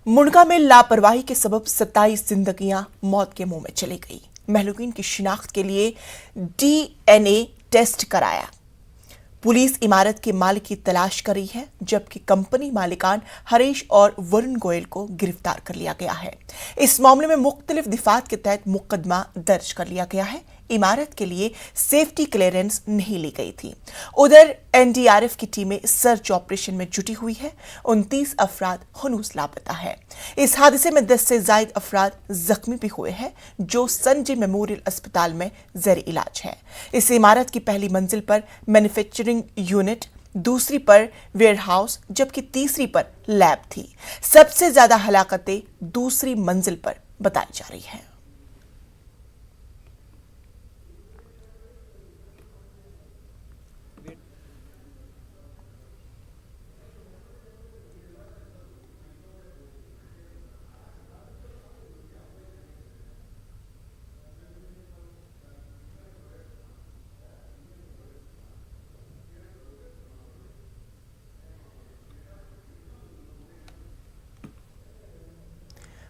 मुंडका में लापरवाही के सबब 27 जिंदगियां मौत के मुंह में चली गई। महलूकीन की शिनाख्त के लिए डीएनए टेस्ट कराया। पुलिस इमारत के मालिक की तलाश कर रही है, जबकि कंपनी मालिकान हरीश और वरुण गोयल को गिरफ्तार कर लिया गया है। इस मामले में मुख्तलिफ दिफात के तहत मुकदमा दर्ज कर लिया गया है। इमारत के लिए सेफ्टी क्लियरेंस नहीं ली गई थी। उधर एनडीआरएफ की टीमें सर्च ऑपरेशन में जुटी हुई है। 29 अफराद हनूस लापता है। इस हादसे में 10 से ज्यादा अफराद जख्मी भी हुए हैं, जो संजय मेमोरियल अस्पताल में जेर इलाज है। इस इमारत की पहली मंजिल पर मैन्युफैक्चरिंग यूनिट, दूसरी पर वेयरहाउस, जबकि तीसरी पर लैब थी। सबसे ज्यादा हलाकतें दूसरी मंजिल पर बताई जा रही है।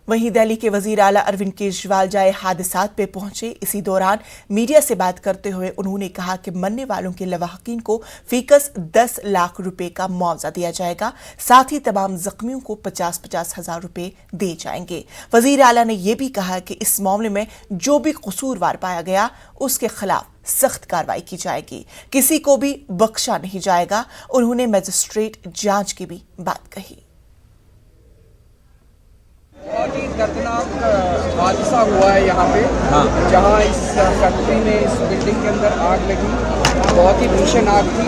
वहीं दिल्ली के वजीर आला अरविंद केजरीवाल जाए हादसात पे पहुंचे। इसी दौरान मीडिया से बात करते हुए उन्होंने कहा कि मरने वालों के लवाहकीन को फीकस 10 लाख रुपए का मुआवजा दिया जाएगा। साथ ही तमाम जख्मियों को 50-50 हजार रुपए दिए जाएंगे। वजीर आला ने यह भी कहा कि इस मामले में जो भी कसूरवार पाया गया उसके खिलाफ सख्त कार्रवाई की जाएगी। किसी को भी बख्शा नहीं जाएगा। उन्होंने मजिस्ट्रेट जांच की भी बात कही। बहुत ही दर्दनाक हादसा हुआ है यहाँ पे, जहाँ इस फैक्ट्री में, इस बिल्डिंग के अंदर आग लगी। बहुत ही भीषण आग थी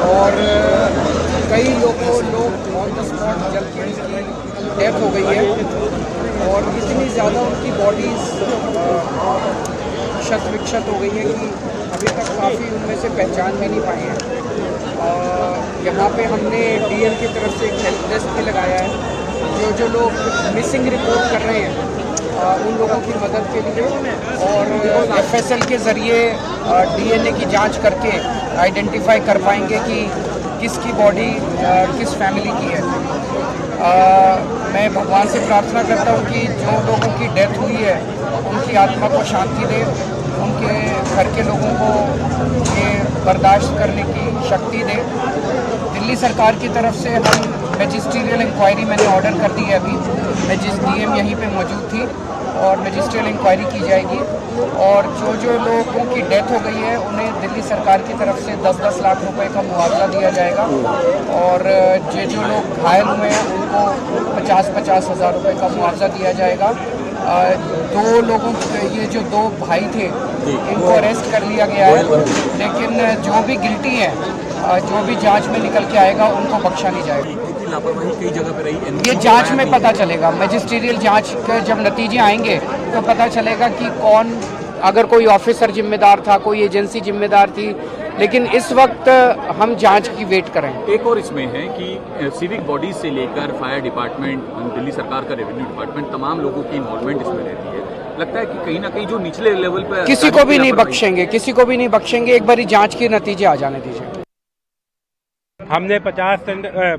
और कई लोग ऑन द स्पॉट जल के उनकी डेथ हो गई है और इतनी ज़्यादा उनकी बॉडीज क्षत विक्षत हो गई है कि अभी तक काफ़ी उनमें से पहचान भी नहीं पाए हैं। यहाँ पे हमने डीएल की तरफ से एक हेल्प डेस्क भी लगाया है। जो लोग मिसिंग रिपोर्ट कर रहे हैं उन लोगों की मदद के लिए, और एफएसएल के ज़रिए डीएनए की जांच करके आइडेंटिफाई कर पाएंगे कि किसकी बॉडी किस फैमिली की है। मैं भगवान से प्रार्थना करता हूँ कि जो लोगों की डेथ हुई है उनकी आत्मा को शांति दे, उनके घर के लोगों को ये बर्दाश्त करने की शक्ति दे। दिल्ली सरकार की तरफ से हम मैजिस्ट्रियल इंक्वायरी मैंने ऑर्डर कर दी है। अभी डीएम यहीं पे मौजूद थी और मैजिस्ट्रियल इंक्वायरी की जाएगी और जो लोगों की डेथ हो गई है उन्हें दिल्ली सरकार की तरफ से 10-10 लाख रुपए का मुआवजा दिया जाएगा और जो लोग घायल हुए हैं उनको 50-50 हज़ार रुपये का मुआवजा दिया जाएगा। दो लोगों, ये जो दो भाई थे इनको अरेस्ट कर लिया गया है, लेकिन जो भी गिल्टी है, जो भी जांच में निकल के आएगा उनको बख्शा नहीं जाएगा। लापरवाही कई जगह पे रही, ये जांच में पता चलेगा। मैजिस्ट्रियल जांच के जब नतीजे आएंगे तो पता चलेगा कि कौन, अगर कोई ऑफिसर जिम्मेदार था, कोई एजेंसी जिम्मेदार थी, लेकिन इस वक्त हम जांच की वेट करें। एक और इसमें है कि सिविक बॉडीज से लेकर फायर डिपार्टमेंट, दिल्ली सरकार का रेवेन्यू डिपार्टमेंट, तमाम लोगों की इन्वॉल्वमेंट इसमें रहती है। लगता है कि कहीं ना कहीं जो निचले लेवल पर किसी को भी नहीं बख्शेंगे, किसी को भी नहीं बख्शेंगे। एक बारी जांच के नतीजे आ जाने दीजिए। हमने 50 टेंडर,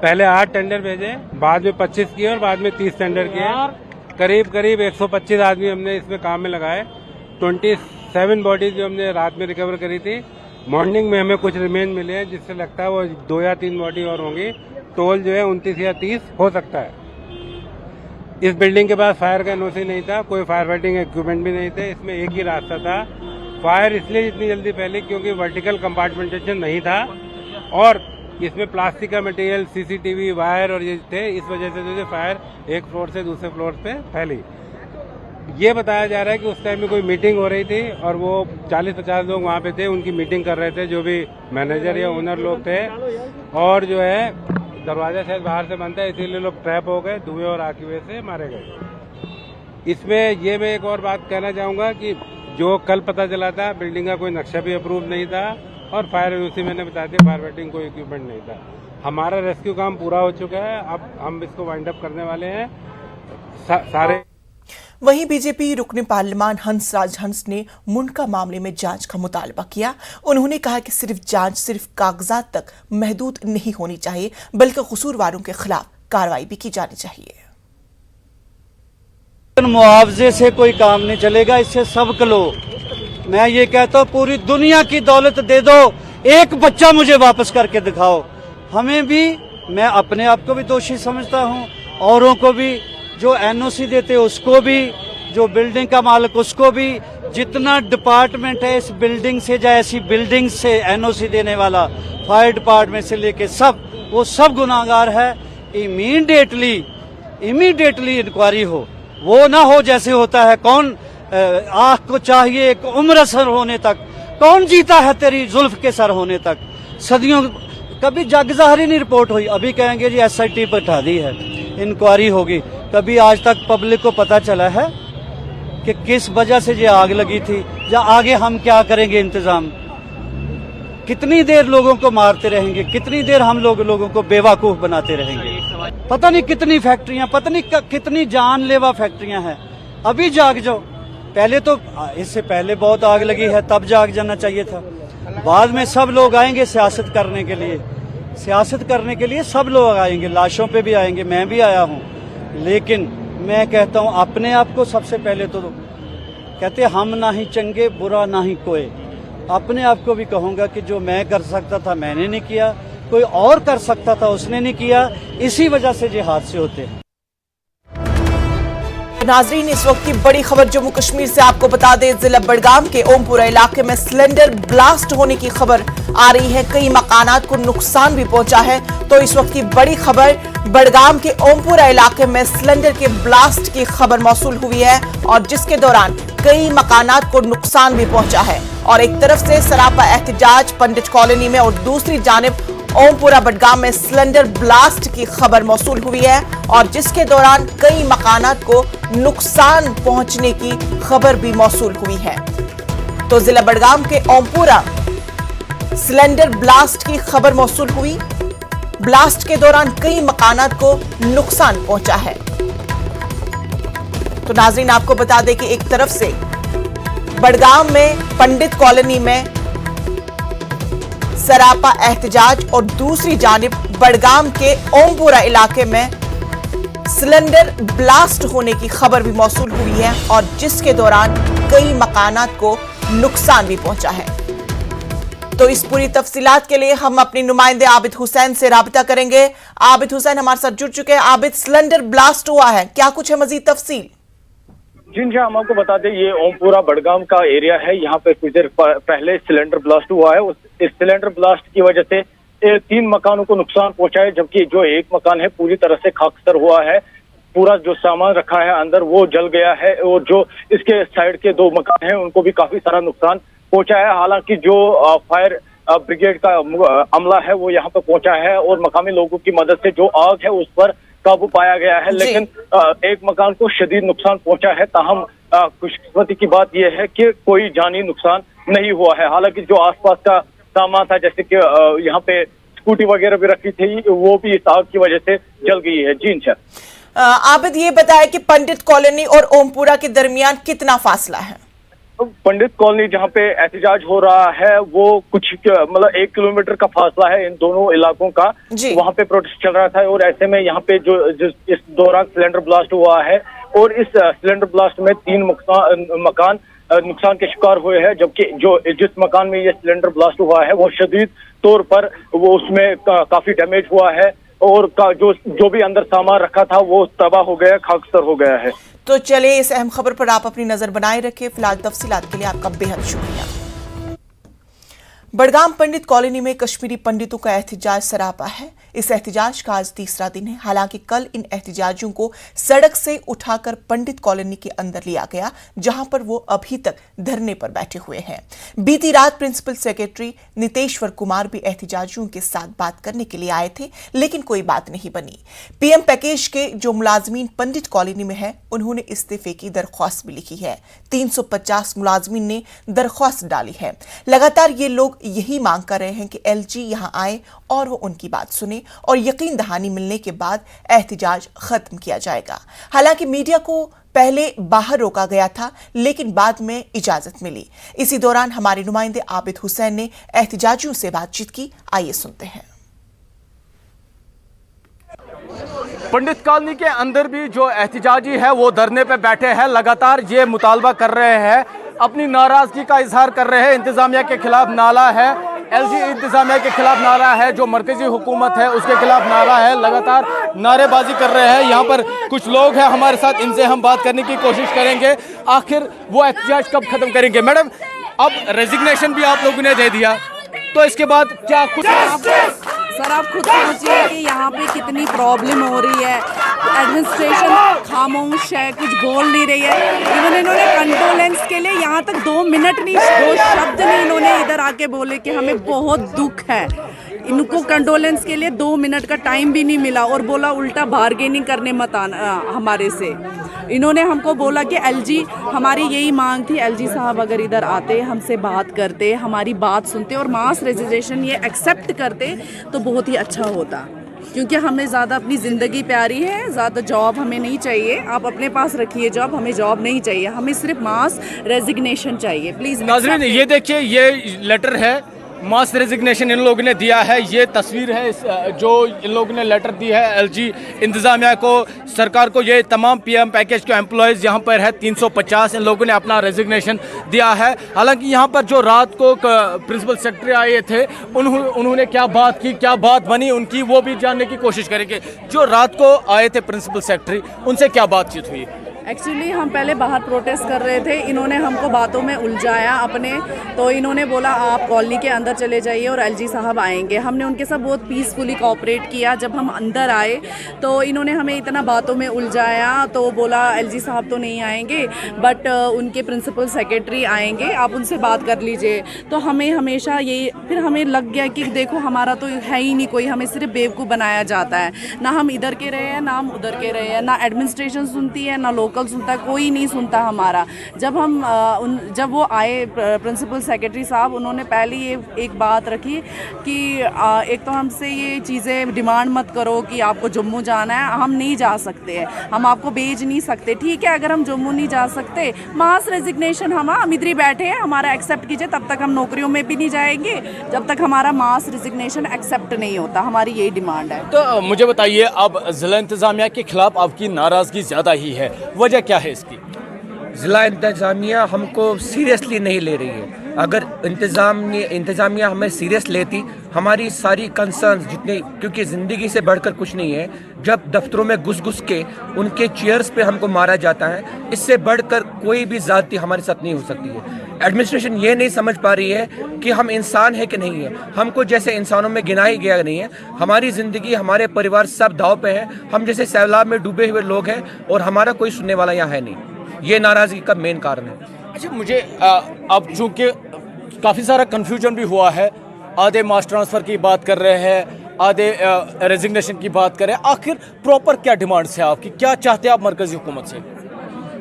पहले 8 टेंडर भेजे, बाद में 25 किए और बाद में 30 टेंडर किए। करीब 125 आदमी हमने इसमें काम में लगाए। 27 बॉडीज जो हमने रात में रिकवर करी थी, मॉर्निंग में हमें कुछ रिमेन मिले हैं, जिससे लगता है वो 2 या 3 बॉडी और होंगी। टोल जो है 29 या 30 हो सकता है। इस बिल्डिंग के पास फायर का एनओसी नहीं था, कोई फायर फाइटिंग इक्विपमेंट भी नहीं थे। इसमें एक ही रास्ता था। फायर इसलिए इतनी जल्दी फैली क्योंकि वर्टिकल कंपार्टमेंटेशन नहीं था और इसमें प्लास्टिक का मटेरियल, सीसीटीवी, वायर और ये थे। इस वजह से जो फायर एक फ्लोर से दूसरे फ्लोर पे फैली। ये बताया जा रहा है कि उस टाइम में कोई मीटिंग हो रही थी और वो 40-50 लोग वहाँ पे थे, उनकी मीटिंग कर रहे थे, जो भी मैनेजर या ओनर लोग थे, और जो है दरवाजा शायद बाहर से बंद था, इसीलिए लोग ट्रैप हो गए, धुएं और आग की वजह से मारे गए। इसमें ये मैं एक और बात कहना चाहूँगा कि जो कल पता चला था, बिल्डिंग का कोई नक्शा भी अप्रूव नहीं था और फायर एनओसी मैंने बता दिया, फायर फाइटिंग कोई इक्विपमेंट नहीं था। हमारा रेस्क्यू काम पूरा हो चुका है, अब हम इसको वाइंड अप करने वाले हैं सारे। वहीं बीजेपी रुकने पार्लियामान हंसराज हंस ने मुंडका मामले में जांच का मुतालबा किया। उन्होंने कहा कि जांच सिर्फ कागजात तक महदूद नहीं होनी चाहिए, बल्कि कसूरवारों के खिलाफ कार्रवाई भी की जानी चाहिए। लेकिन मुआवजे से कोई काम नहीं चलेगा, इससे सबक लो। मैं ये कहता हूँ पूरी दुनिया की दौलत दे दो, एक बच्चा मुझे वापस करके दिखाओ। हमें भी, मैं अपने आप को भी दोषी समझता हूँ, औरों को भी, जो एनओसी देते उसको भी, जो बिल्डिंग का मालिक उसको भी, जितना डिपार्टमेंट है इस बिल्डिंग से या ऐसी बिल्डिंग से एनओसी देने वाला, फायर डिपार्टमेंट से लेके सब, वो सब गुनाहगार है। इमीडिएटली इंक्वायरी हो, वो ना हो जैसे होता है कौन आँख को चाहिए एक उम्र सर होने तक, कौन जीता है तेरी जुल्फ के सर होने तक। सदियों कभी जगजाहरी नहीं रिपोर्ट हुई, अभी कहेंगे जी एसआईटी पर उठा दी है, इंक्वायरी होगी। कभी आज तक पब्लिक को पता चला है कि किस वजह से ये आग लगी थी, या आगे हम क्या करेंगे इंतजाम? कितनी देर लोगों को मारते रहेंगे, कितनी देर हम लोगों को बेवकूफ बनाते रहेंगे? पता नहीं कितनी फैक्ट्रियां, पता नहीं कितनी जानलेवा फैक्ट्रियां हैं। अभी जाग जाओ, पहले तो, इससे पहले बहुत आग लगी है, तब जाग जाना चाहिए था। बाद में सब लोग आएंगे सियासत करने के लिए, सब लोग आएंगे, लाशों पे भी आएंगे, मैं भी आया हूँ। लेकिन मैं कहता हूँ अपने आप को सबसे पहले तो, कहते हम ना ही चंगे बुरा ना ही कोई, अपने आप को भी कहूँगा कि जो मैं कर सकता था मैंने नहीं किया, कोई और कर सकता था उसने नहीं किया, इसी वजह से ये हादसे होते हैं। नाजरीन, इस वक्त की बड़ी खबर जम्मू कश्मीर से आपको बता दें, जिला बड़गाम के ओमपुरा इलाके में सिलेंडर ब्लास्ट होने की खबर आ रही है। कई मकानात को नुकसान भी पहुंचा है। तो इस वक्त की बड़ी खबर, बड़गाम के ओमपुरा इलाके में सिलेंडर के ब्लास्ट की खबर मौसूल हुई है और जिसके दौरान कई मकानात को नुकसान भी पहुंचा है। और एक तरफ से सरापा एहतजाज पंडित कॉलोनी में और दूसरी जानिब ओमपुरा बडगाम में सिलेंडर ब्लास्ट की खबर मौसूल हुई है और जिसके दौरान कई मकानात को नुकसान पहुंचने की खबर भी मौसूल हुई है। तो जिला बडगाम के ओमपुरा सिलेंडर ब्लास्ट की खबर मौसूल हुई। ब्लास्ट के दौरान कई मकानात को नुकसान पहुंचा है। तो नाज़रीन, आपको बता दें कि एक तरफ से बडगाम में पंडित कॉलोनी में सरापा एहतजाज और दूसरी जानिब बडगाम के ओमपुरा इलाके में सिलेंडर ब्लास्ट होने की खबर भी मौसूल हुई है और जिसके दौरान कई मकानात को नुकसान भी पहुंचा है। तो इस पूरी तफसीलात के लिए हम अपने नुमाइंदे आबिद हुसैन से राबिता करेंगे। आबिद हुसैन हमारे साथ जुड़ चुके हैं। आबिद, सिलेंडर ब्लास्ट हुआ है, क्या कुछ है मजीद तफसील? जी हम आपको बता दें, ये ओमपुरा बडगाम का एरिया है। यहाँ पे कुछ देर पहले सिलेंडर ब्लास्ट हुआ है। इस सिलेंडर ब्लास्ट की वजह से 3 मकानों को नुकसान पहुंचा है, जबकि जो एक मकान है पूरी तरह से खाकसर हुआ है। पूरा जो सामान रखा है अंदर वो जल गया है और जो इसके साइड के 2 मकान हैं उनको भी काफी सारा नुकसान पहुंचा है। हालांकि जो फायर ब्रिगेड का अमला है वो यहाँ पे पहुंचा है और मकामी लोगों की मदद से जो आग है उस पर काबू पाया गया है। लेकिन एक मकान को शदीद नुकसान पहुंचा है। ताहम खुशकिस्मती की बात यह है कि कोई जानी नुकसान नहीं हुआ है। हालांकि जो आसपास का सामान था, जैसे कि यहाँ पे स्कूटी वगैरह भी रखी थी, वो भी इस आग की वजह से जल गई है। जी इंशाअल्लाह। आबिद, ये बताया कि पंडित कॉलोनी और ओमपुरा के दरमियान कितना फासला है? पंडित कॉलोनी जहाँ पे एहतजाज हो रहा है वो कुछ मतलब 1 किलोमीटर का फासला है इन दोनों इलाकों का। वहाँ पे प्रोटेस्ट चल रहा था और ऐसे में यहाँ पे जो इस दौरान सिलेंडर ब्लास्ट हुआ है और इस सिलेंडर ब्लास्ट में 3 मकान नुकसान के शिकार हुए हैं, जबकि जो जिस मकान में ये सिलेंडर ब्लास्ट हुआ है वो शदीद तौर पर वो उसमें काफी डैमेज हुआ है और जो भी अंदर सामान रखा था वो तबाह हो गया, खाकसर हो गया है। तो चलिए, इस अहम खबर पर आप अपनी नजर बनाए रखें। फिलहाल तफसीलात के लिए आपका बेहद शुक्रिया। बडगाम पंडित कॉलोनी में कश्मीरी पंडितों का एहतजाज सरापा है। इस एहतजाज का आज तीसरा दिन है। हालांकि कल इन एहतजाजियों को सड़क से उठाकर पंडित कॉलोनी के अंदर लिया गया, जहां पर वो अभी तक धरने पर बैठे हुए हैं। बीती रात प्रिंसिपल सेक्रेटरी नितेश्वर कुमार भी एहतजाजियों के साथ बात करने के लिए आए थे, लेकिन कोई बात नहीं बनी। पीएम पैकेज के जो मुलाजमीन पंडित कॉलोनी में है उन्होंने इस्तीफे की दरख्वास्त भी लिखी है। 350 मुलाजमीन ने दरख्वास्त डाली है। लगातार ये लोग यही मांग कर रहे हैं कि एलजी यहां आए और वो उनकी बात सुने और यकीन दहानी मिलने के बाद एहतजाज खत्म किया जाएगा। हालांकि मीडिया को पहले बाहर रोका गया था, लेकिन बाद में इजाजत मिली। इसी दौरान हमारे नुमाइंदे आबिद हुसैन ने एहतजाजियों से बातचीत की। आइए सुनते हैं। पंडित कॉलोनी के अंदर भी जो एहतजाजी है वो धरने पे बैठे हैं, लगातार ये मुतालबा कर रहे हैं, अपनी नाराजगी का इजहार कर रहे हैं। इंतजामिया के खिलाफ नारा है, एलजी इंतजामिया के खिलाफ नारा है, जो मरकजी हुकूमत है उसके खिलाफ नारा है, लगातार नारेबाजी कर रहे हैं। यहाँ पर कुछ लोग हैं हमारे साथ, इनसे हम बात करने की कोशिश करेंगे, आखिर वो एहतजाज कब खत्म करेंगे। मैडम, अब रेजिग्नेशन भी आप लोगों ने दे दिया, तो इसके बाद क्या कुछ सर आप खुद सोचिए कि यहाँ पे कितनी प्रॉब्लम हो रही है। एडमिनिस्ट्रेशन खामोश है, कुछ बोल नहीं रही है। इवन इन्होंने कंडोलेंस के लिए यहाँ तक 2 मिनट नहीं, 2 शब्द नहीं इन्होंने इधर आके बोले कि हमें बहुत दुख है। इनको कंडोलेंस के लिए 2 मिनट का टाइम भी नहीं मिला और बोला उल्टा बार्गेनिंग करने मत आना हमारे से। इन्होंने हमको बोला कि एलजी, हमारी यही मांग थी, एलजी साहब अगर इधर आते, हमसे बात करते, हमारी बात सुनते और मास रेजिग्नेशन ये एक्सेप्ट करते तो बहुत ही अच्छा होता, क्योंकि हमें ज़्यादा अपनी ज़िंदगी प्यारी है, ज़्यादा जॉब हमें नहीं चाहिए। आप अपने पास रखिए जॉब, हमें जॉब नहीं चाहिए, हमें सिर्फ मास रेजिग्नेशन चाहिए। प्लीज़ नाज़रीन, ये देखिए, ये लेटर है, मास रेजिग्नेशन इन लोगों ने दिया है। ये तस्वीर है जो इन लोगों ने लेटर दी है एलजी इंतज़ामिया को, सरकार को। ये तमाम पीएम पैकेज के एम्प्लॉयज़ यहाँ पर है 350, इन लोगों ने अपना रेजिग्नेशन दिया है। हालांकि यहाँ पर जो रात को प्रिंसिपल सेक्रेटरी आए थे, उन्होंने क्या बात की, क्या बात बनी उनकी, वो भी जानने की कोशिश करेंगे। जो रात को आए थे प्रिंसिपल सेक्रेटरी, उनसे क्या बातचीत हुई? एक्चुअली हम पहले बाहर प्रोटेस्ट कर रहे थे, इन्होंने हमको बातों में उलझाया अपने, तो इन्होंने बोला आप कॉलोनी के अंदर चले जाइए और एलजी साहब आएंगे। हमने उनके साथ बहुत पीसफुली कोऑपरेट किया। जब हम अंदर आए तो इन्होंने हमें इतना बातों में उलझाया, तो बोला एलजी साहब तो नहीं आएंगे बट उनके प्रिंसिपल सेक्रेटरी आएंगे, आप उनसे बात कर लीजिए। तो हमें हमेशा ये, फिर हमें लग गया कि देखो हमारा तो है ही नहीं कोई, हमें सिर्फ बेवकूफ़ बनाया जाता है। ना हम इधर के रहे हैं, ना हम उधर के रहे हैं, ना एडमिनिस्ट्रेशन सुनती है, ना लोकल सुनता है, कोई नहीं सुनता हमारा। जब वो आए प्रिंसिपल सेक्रेटरी साहब, उन्होंने पहले ये एक बात रखी कि एक तो हमसे ये चीज़ें डिमांड मत करो कि आपको जम्मू जाना है, हम नहीं जा सकते हैं, हम आपको भेज नहीं सकते। ठीक है, अगर हम जम्मू नहीं जा सकते, मास रेजिग्नेशन हम इधर ही बैठे हैं, हमारा एक्सेप्ट कीजिए। तब तक हम नौकरियों में भी नहीं जाएंगे जब तक हमारा मास रेजिग्नेशन एक्सेप्ट नहीं होता। हमारी यही डिमांड है। तो मुझे बताइए, अब जिला इंतजामिया के खिलाफ आपकी नाराजगी ज़्यादा ही है, वजह क्या है इसकी? ज़िला इंतज़ामिया हमको सीरियसली नहीं ले रही है। अगर इंतज़ामिया हमें सीरियस लेती, हमारी सारी कंसर्न्स जितने, क्योंकि ज़िंदगी से बढ़कर कुछ नहीं है। जब दफ्तरों में घुस के उनके चेयर्स पे हमको मारा जाता है, इससे बढ़कर कोई भी ज़्यादती हमारे साथ नहीं हो सकती है। एडमिनिस्ट्रेशन ये नहीं समझ पा रही है कि हम इंसान है कि नहीं है, हमको जैसे इंसानों में गिना ही गया नहीं है। हमारी ज़िंदगी, हमारे परिवार सब दाव पे है, हम जैसे सैलाब में डूबे हुए लोग हैं और हमारा कोई सुनने वाला यहाँ है नहीं। ये नाराज़गी का मेन कारण है। अच्छा, मुझे अब चूँकि काफ़ी सारा कन्फ्यूजन भी हुआ है, आधे मास ट्रांसफ़र की बात कर रहे हैं, आधे रेजिग्नेशन की बात कर रहे हैं, आखिर प्रॉपर क्या डिमांड्स है आपकी, क्या चाहते हैं आप मरकज़ी हुकूमत से?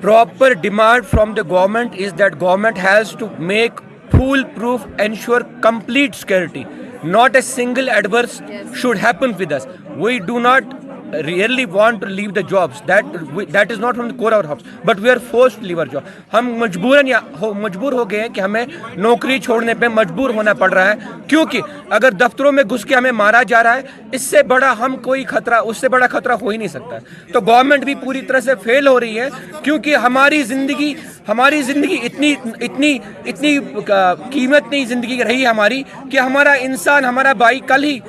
Proper demand from the government is that government has to make foolproof, ensure complete security, not a single adverse should happen with us. We do not really want to leave the jobs. That is not from the core of our house, but we are forced to leave our job. हम मजबूर हो गए हैं कि हमें नौकरी छोड़ने पे मजबूर होना पड़ रहा है, क्योंकि अगर दफ्तरों में घुस के हमें मारा जा रहा है, इससे बड़ा हम कोई खतरा, उससे बड़ा खतरा हो ही नहीं सकता। तो गवर्नमेंट भी पूरी तरह से फेल हो रही है, क्योंकि हमारी ज़िंदगी इतनी कीमत नहीं ज़िंदगी रही हमारी कि हमारा इंसान, हमारा भाई कल ही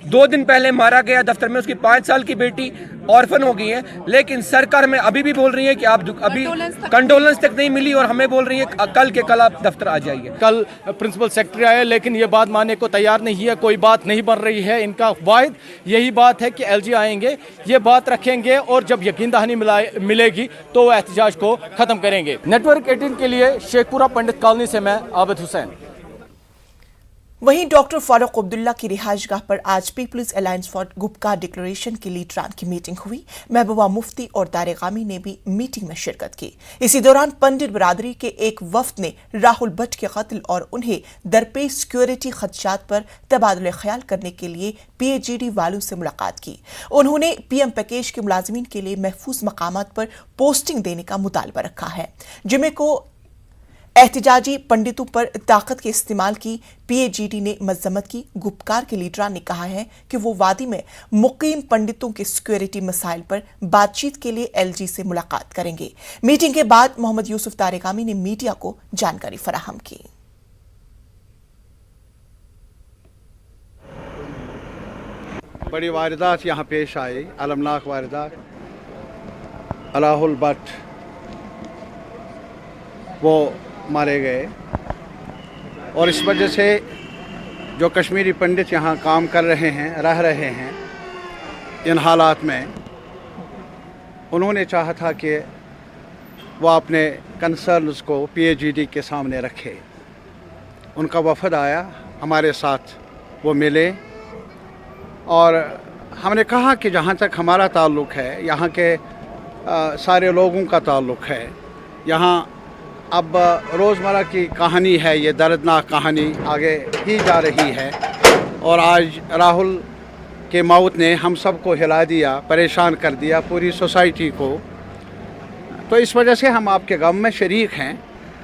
2 दिन पहले मारा गया दफ्तर में, उसकी 5 साल की बेटी ऑर्फन हो गई है। लेकिन सरकार में अभी भी बोल रही है कि आप अभी कंडोलेंस तक नहीं मिली और हमें बोल रही है कल के कल आप दफ्तर आ जाइए। कल प्रिंसिपल सेक्रेटरी आए, लेकिन ये बात मानने को तैयार नहीं है, कोई बात नहीं बन रही है। इनका वाहिद यही बात है कि एलजी आएंगे, ये बात रखेंगे और जब यकीन दहानी मिलेगी तो एहतजाज को ख़त्म करेंगे। नेटवर्क 18 के लिए शेखपुरा पंडित कॉलोनी से मैं आबिद हुसैन। वहीं डॉक्टर फारूक अब्दुल्ला की रिहाइशगाह पर आज people's alliance for Gupkar declaration की लीडरान की मीटिंग हुई। महबूबा मुफ्ती और दारेगामी ने भी मीटिंग में शिरकत की। इसी दौरान पंडित बरादरी के एक वफ्द ने राहुल भट्ट के कत्ल और उन्हें दरपेश सिक्योरिटी खदशात पर तबादुल ख्याल करने के लिए PHGD वालों से मुलाकात की। उन्होंने पीएम पैकेज के मुलाजिमीन के लिए महफूज मकामात पर पोस्टिंग देने का मुतालबा रखा है। जुमे को एहतिजाजी पंडितों पर ताकत के इस्तेमाल की पीएजीडी ने मजम्मत की। गुपकार के लीडरान ने कहा है कि वो वादी में मुकीम पंडितों के सिक्योरिटी मसाइल पर बातचीत के लिए एलजी से मुलाकात करेंगे। मीटिंग के बाद मोहम्मद यूसुफ तारिगामी ने मीडिया को जानकारी फराहम की। बड़ी वारदात यहाँ पेश आई, अलमनाक वारदात। अलाहुल भट्ट वो मारे गए और इस वजह से जो कश्मीरी पंडित यहाँ काम कर रहे हैं, रह रहे हैं, इन हालात में उन्होंने चाहा था कि वो अपने कंसर्न्स को पीएजीडी के सामने रखे। उनका वफद आया, हमारे साथ वो मिले और हमने कहा कि जहाँ तक हमारा ताल्लुक़ है, यहाँ के सारे लोगों का ताल्लुक़ है, यहाँ अब रोज़मर्रा की कहानी है, ये दर्दनाक कहानी आगे ही जा रही है और आज राहुल के मौत ने हम सबको हिला दिया, परेशान कर दिया, पूरी सोसाइटी को। तो इस वजह से हम आपके गम में शरीक हैं।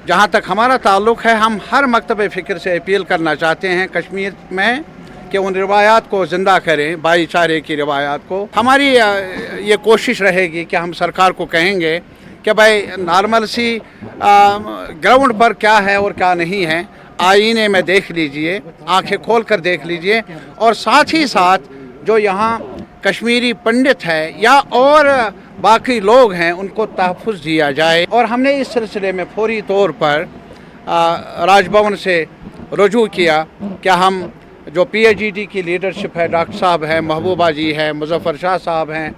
जहाँ तक हमारा ताल्लुक़ है, हम हर मकतब फ़िक्र से अपील करना चाहते हैं कश्मीर में कि उन रिवायात को ज़िंदा करें, भाईचारे की रिवायात को। हमारी ये कोशिश रहेगी कि हम सरकार को कहेंगे कि भाई नॉर्मल सी ग्राउंड पर क्या है और क्या नहीं है, आईने में देख लीजिए, आंखें खोल कर देख लीजिए और साथ ही साथ जो यहाँ कश्मीरी पंडित है या और बाकी लोग हैं उनको तहफ़्फ़ुज़ दिया जाए। और हमने इस सिलसिले में फौरी तौर पर राजभवन से रुजू किया कि हम जो पीएजीडी की लीडरशिप है, डॉक्टर साहब हैं, महबूबा जी हैं, मुज़फ़्फ़र शाह साहब हैं,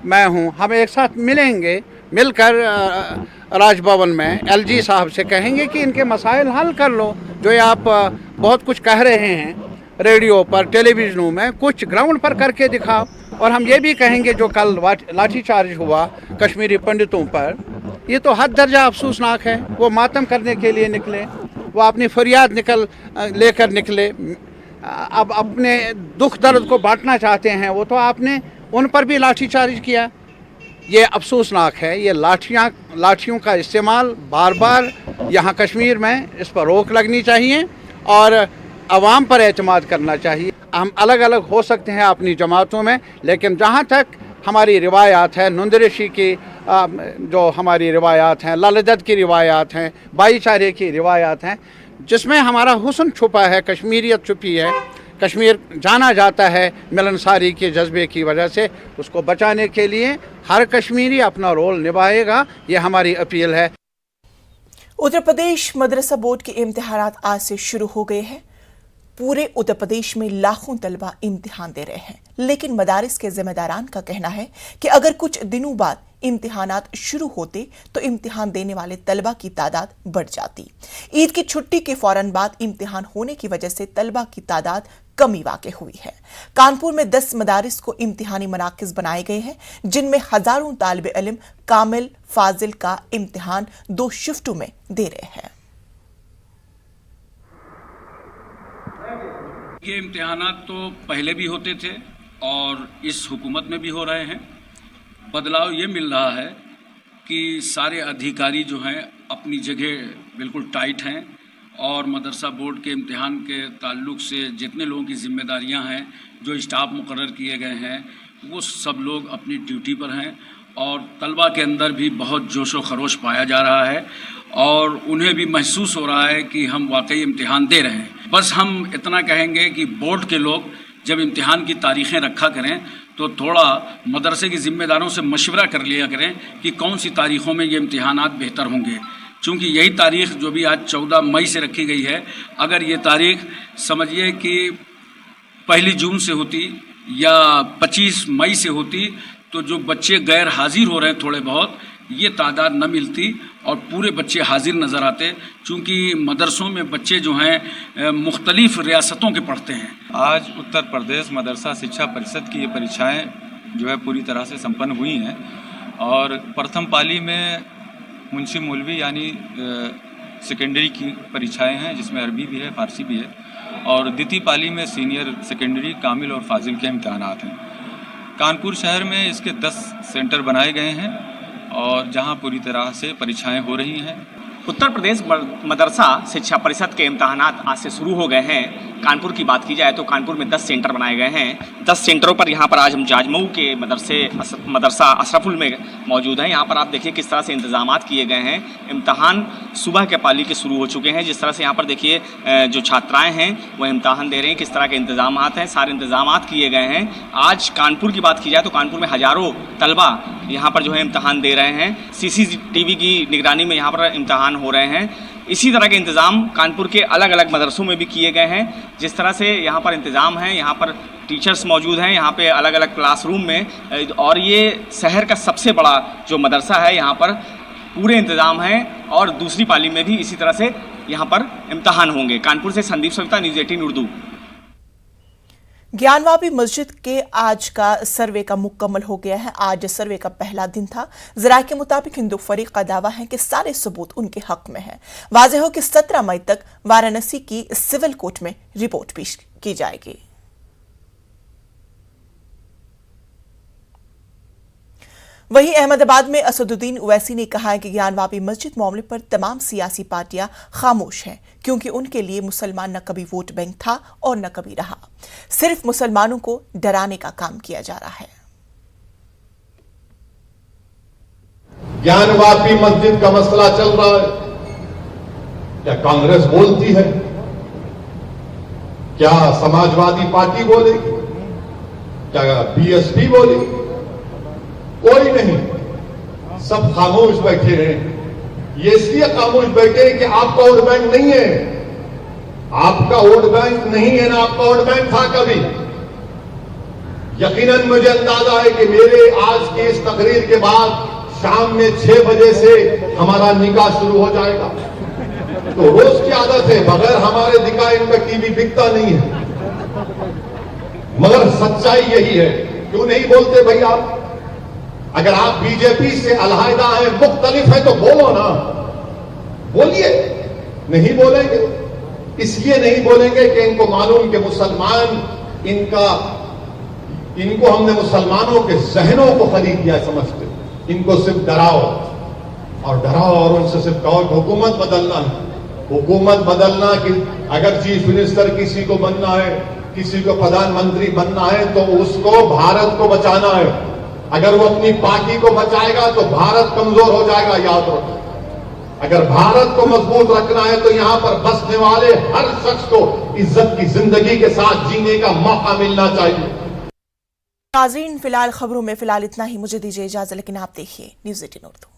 मैं हूँ, हम एक साथ मिलेंगे, मिलकर राजभवन में एलजी साहब से कहेंगे कि इनके मसाइल हल कर लो। जो ये आप बहुत कुछ कह रहे हैं रेडियो पर, टेलीविज़नों में, कुछ ग्राउंड पर करके दिखाओ। और हम ये भी कहेंगे जो कल लाठीचार्ज हुआ कश्मीरी पंडितों पर, ये तो हद दर्जा अफसोसनाक है। वो मातम करने के लिए निकले, वो अपनी फरियाद लेकर निकले, अब अपने दुख दर्द को बांटना चाहते हैं वो, तो आपने उन पर भी लाठीचार्ज किया। ये अफसोसनाक है। ये लाठियों का इस्तेमाल बार बार यहाँ कश्मीर में, इस पर रोक लगनी चाहिए और आवाम पर एतमाद करना चाहिए। हम अलग अलग हो सकते हैं अपनी जमातों में, लेकिन जहाँ तक हमारी रिवायात है, नुंदरशी की जो हमारी रिवायात हैं, ललदत की रिवायात हैं, भाईचारे की रिवायात हैं, जिसमें हमारा हुस्न छुपा है, कश्मीरियत छुपी है, कश्मीर जाना जाता है मिलनसारी के जज्बे की वजह से, उसको बचाने के लिए हर कश्मीरी अपना रोल निभाएगा, ये हमारी अपील है। उत्तर प्रदेश मदरसा बोर्ड के इम्तिहानात आज से शुरू हो गए हैं। पूरे उत्तर प्रदेश में लाखों तलबा इम्तिहान दे रहे हैं, लेकिन मदारिस के जिम्मेदारान का कहना है कि अगर कुछ दिनों बाद इम्तिहानात शुरू होते तो इम्तिहान देने वाले तलबा की तादाद बढ़ जाती। ईद की छुट्टी के फौरन बाद इम्तिहान होने की वजह से तलबा की तादाद कमी वाक़ई हुई है। कानपुर में 10 मदारिस को इम्तिहानी मराकज़ बनाए गए हैं, जिनमें हजारों तालिब इल्म कामिल फाजिल का इम्तिहान 2 शिफ्टों में दे रहे हैं। ये इम्तिहानात तो पहले भी होते थे और इस हुकूमत में भी हो रहे हैं। बदलाव ये मिल रहा है कि सारे अधिकारी जो हैं अपनी जगह बिल्कुल टाइट हैं और मदरसा बोर्ड के इम्तिहान के ताल्लुक़ से जितने लोगों की जिम्मेदारियां हैं, जो स्टाफ मुकर्रर किए गए हैं, वो सब लोग अपनी ड्यूटी पर हैं और तलबा के अंदर भी बहुत जोश व खरोश पाया जा रहा है और उन्हें भी महसूस हो रहा है कि हम वाकई इम्तिहान दे रहे हैं। बस हम इतना कहेंगे कि बोर्ड के लोग जब इम्तिहान की तारीखें रखा करें तो थोड़ा मदरसे के ज़िम्मेदारों से मशवरा कर लिया करें कि कौन सी तारीख़ों में ये इम्तिहानात बेहतर होंगे, चूँकि यही तारीख़ जो भी आज 14 मई से रखी गई है, अगर ये तारीख़ समझिए कि 1 जून से होती या 25 मई से होती तो जो बच्चे गैर हाजिर हो रहे हैं थोड़े बहुत, ये तादाद न मिलती और पूरे बच्चे हाजिर नज़र आते, चूँकि मदरसों में बच्चे जो हैं मुख्तलिफ़ रियासतों के पढ़ते हैं। आज उत्तर प्रदेश मदरसा शिक्षा परिषद की ये परीक्षाएँ जो है पूरी तरह से संपन्न हुई हैं और प्रथम पाली में मुंशी मौलवी यानी सेकेंडरी की परीक्षाएं हैं, जिसमें अरबी भी है, फारसी भी है, और द्वितीय पाली में सीनियर सेकेंडरी कामिल और फाजिल के इम्तिहानात हैं। कानपुर शहर में इसके 10 सेंटर बनाए गए हैं और जहां पूरी तरह से परीक्षाएं हो रही हैं। उत्तर प्रदेश मदरसा शिक्षा परिषद के इम्तहानात आज से शुरू हो गए हैं। कानपुर की बात की जाए तो कानपुर में 10 सेंटर बनाए गए हैं। 10 सेंटरों पर यहाँ पर आज हम जाजमऊ के मदरसा अशरफुल में मौजूद हैं। यहाँ पर आप देखिए किस तरह से इंतजामात किए गए हैं। इम्तहान सुबह के पाली के शुरू हो चुके हैं। जिस तरह से यहाँ पर देखिए जो छात्राएँ हैं वह इम्तहान दे रहे हैं, किस तरह के इंतजामात हैं, सारे इंतजामात किए गए हैं। आज कानपुर की बात की जाए तो कानपुर में हज़ारों तलबा यहाँ पर जो है इम्तहान दे रहे हैं। CCTV की निगरानी में यहाँ पर इम्तहान हो रहे हैं। इसी तरह के इंतज़ाम कानपुर के अलग अलग मदरसों में भी किए गए हैं। जिस तरह से यहाँ पर इंतज़ाम है, यहाँ पर टीचर्स मौजूद हैं यहाँ पे अलग अलग क्लासरूम में, और ये शहर का सबसे बड़ा जो मदरसा है, यहाँ पर पूरे इंतज़ाम हैं। और दूसरी पाली में भी इसी तरह से यहाँ पर इम्तहान होंगे। कानपुर से संदीप सविता, न्यूज़ 18 उर्दू। ज्ञानवापी मस्जिद के आज का सर्वे का मुकम्मल हो गया है। आज सर्वे का पहला दिन था। ज़राए के मुताबिक हिंदू फरीक का दावा है कि सारे सबूत उनके हक में है। वाज़ेह हो कि 17 मई तक वाराणसी की सिविल कोर्ट में रिपोर्ट पेश की जाएगी। वहीं अहमदाबाद में असदुद्दीन ओवैसी ने कहा है कि ज्ञानवापी मस्जिद मामले पर तमाम सियासी पार्टियां खामोश हैं, क्योंकि उनके लिए मुसलमान न कभी वोट बैंक था और न कभी रहा। सिर्फ मुसलमानों को डराने का काम किया जा रहा है। ज्ञानवापी मस्जिद का मसला चल रहा है, क्या कांग्रेस बोलती है? क्या समाजवादी पार्टी बोलेगी? क्या BSP बोलेगी? कोई नहीं, सब खामोश बैठे हैं। ये इसलिए खामोश बैठे हैं कि आपका वोट बैंक नहीं है। आपका वोट बैंक नहीं है ना आपका वोट बैंक था कभी। यकीनन मुझे अंदाजा है कि मेरे आज के इस तकरीर के बाद शाम में 6 बजे से हमारा निकाह शुरू हो जाएगा। तो रोज की आदत है, बगैर हमारे निकाह इनका टीवी बिकता नहीं है। मगर सच्चाई यही है। क्यों नहीं बोलते भाई आप? अगर आप बीजेपी से अलहदा हैं, मुख्तलिफ है, तो बोलो ना, बोलिए। नहीं बोलेंगे, इसलिए नहीं बोलेंगे कि इनको मालूम कि मुसलमान इनको हमने मुसलमानों के जहनों को खरीद किया समझते। इनको सिर्फ डराओ और उनसे सिर्फ कहो हुकूमत बदलना है। हुकूमत बदलना कि अगर चीफ मिनिस्टर किसी को बनना है, किसी को प्रधानमंत्री बनना है, तो उसको भारत को बचाना है। अगर वो अपनी पार्टी को बचाएगा तो भारत कमजोर हो जाएगा, याद रखो। अगर भारत को मजबूत रखना है तो यहां पर बसने वाले हर शख्स को इज्जत की जिंदगी के साथ जीने का मौका मिलना चाहिए। नाज़रीन, फिलहाल खबरों में इतना ही। मुझे दीजिए इजाजत, लेकिन आप देखिए न्यूज़ 18 उर्दू।